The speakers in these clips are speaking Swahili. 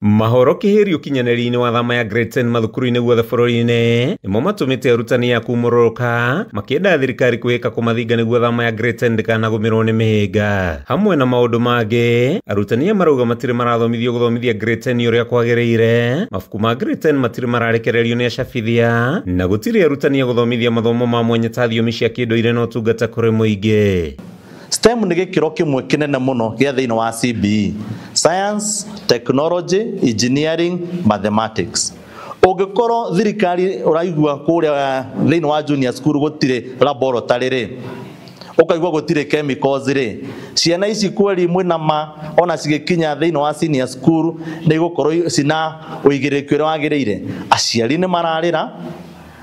Mahoro kihirio kinyanĩri-inĩ wa thama ya Grade 10 mathukuru-inĩ guothe bũrũri-inĩ nĩmo matũmĩte arutani a kumũrũrũka makĩenda thirikari kwĩka kũmathinga nĩguo thama ya Grade 10 ndĩkanagũmĩrwo nĩ mĩhĩnga. Hamwe na maũndũ mangĩ, arutani marauga matirĩ marathomithio gũthomithia Grade 10 ũrĩa kwagĩrĩire, mabuku ma Grade 10 matirĩ mararekererio nĩ acabithia, na gũtirĩ arutani a gũthomithia mathomo ma mwanya ta thiomi cia kĩndũire na ũtungata kũrĩ mũingĩ. STEM nĩ gĩkĩro kĩmwe kĩnene mũno gĩa thĩinĩ wa CBE: Science, Technology, Engineering, Mathematics. Ũngĩkorwo thirikari ũraigua kũrĩa thĩinĩ wa junior school gũtirĩ laboratory rĩ, ũkaigua gũtirĩ chemicals rĩ, ciana ici kweli mwĩna ma ona cigĩkinya thĩinĩ wa senior school nĩ gũkorwo cina ũigĩrĩrĩki ũrĩa wagĩrĩire. Aciari nĩ mararĩra,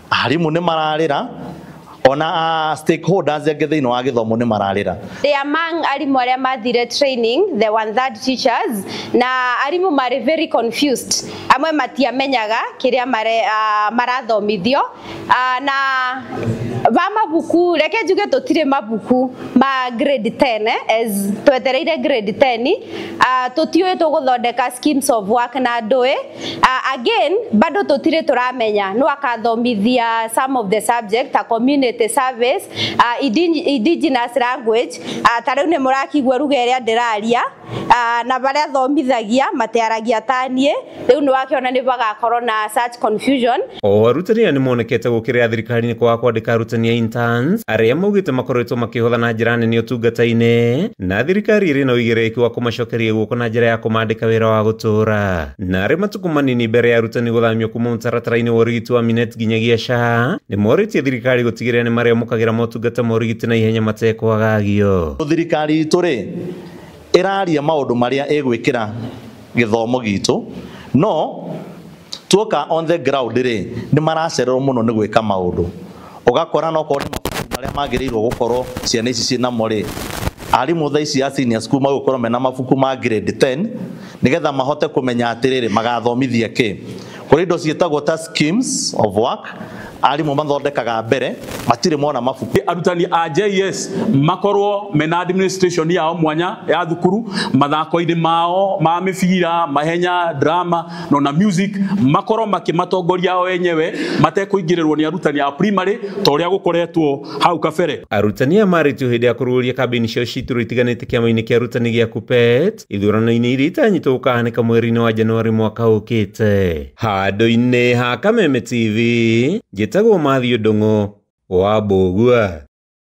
arimũ nĩ mararĩra, ona stakeholders age thĩinĩ wa gĩthomo nĩ mararĩra. They among arimũ arĩa mathire training, the 1/3 teachers, na arimũ marĩ very confused. Amwe matiamenyaga kĩrĩa marathomithio, na ba mabuku, reke njuge tũtirĩ mabuku ma grade 10 as twetereire grade 10, tũtiũĩ tũgũthondeka schemes of work na ndũĩ. Again, bado tũtirĩ tũramenya no akathomithia some of the subject, a community service, indigenous language, tarĩu nĩ mũrakigua ruga ĩrĩa ndĩraria, na barĩa thomithagia matiaragia taniĩ, rĩu nĩ wakĩona nĩ bagakorwo na such confusion. O arutani nĩ monekete gũkĩrĩa thirikari-inĩ kwaga kwandĩka arutani a interns arĩa maugĩte makoretwo makĩhũtha na njĩra nene ũtungata-inĩ, na thirikari ĩrĩ na ũigĩrĩrĩki wa kũmacokeria guoko na njĩra ya kũmandĩka wĩra wa gũtũũra. Na arĩ matukũ manini mbere ya arutani gũthamio kuma mũtaratara-inĩ wa ũrigiti wa Minet nginyagia SHA, nĩ morĩtie thirikari gũtigĩrĩra nĩ marĩamũkagĩra motungata ma ũrigiti na ihenya matekwagagio. Thirikari itũ rĩ, ĩraria maũndũ marĩa ĩgwĩkĩra gĩthomo gitũ, no tuoka on the ground rĩ, nĩ maracererwo mũno nĩ gwĩka maũndũ. Ũgakora no korwo mabuku marĩa magĩrĩirwo gũkorwo ciana ici ciĩnamo rĩ, arimũ thaa ici ya senior school magũkorwo mena mabuku ma grade 10 nĩgetha mahote kũmenya atĩrĩrĩ magathomithia kĩ. Kũrĩ indo ciĩtagwo ta schemes of work, arimũ mathondekaga mbere, matirĩ mona mabuku. Arutani a JS makorwo mena administration yao mwanya ya thukuru, mathako-inĩ mao ma mĩbira, mahenya, drama na music, makorwo makimatongoria o enyewe, matekũingĩrĩrwo nĩ arutani a primary ta ũrĩa gũkoretwo hau kabere. Arutani a marĩtio hĩndĩ ya kũrũria kambĩini cio citũrũ itiganĩte kĩama-inĩ kĩa arutani gĩa KUPPET ithurano-inĩ iria itanyĩtwo gũkahanĩka mweri-inĩ wa Januari mwaka ũkĩte. Handũ-inĩ ha Kameme TV, njĩtagwo Mathiũ Ndũng'ũ wa Mbũgua.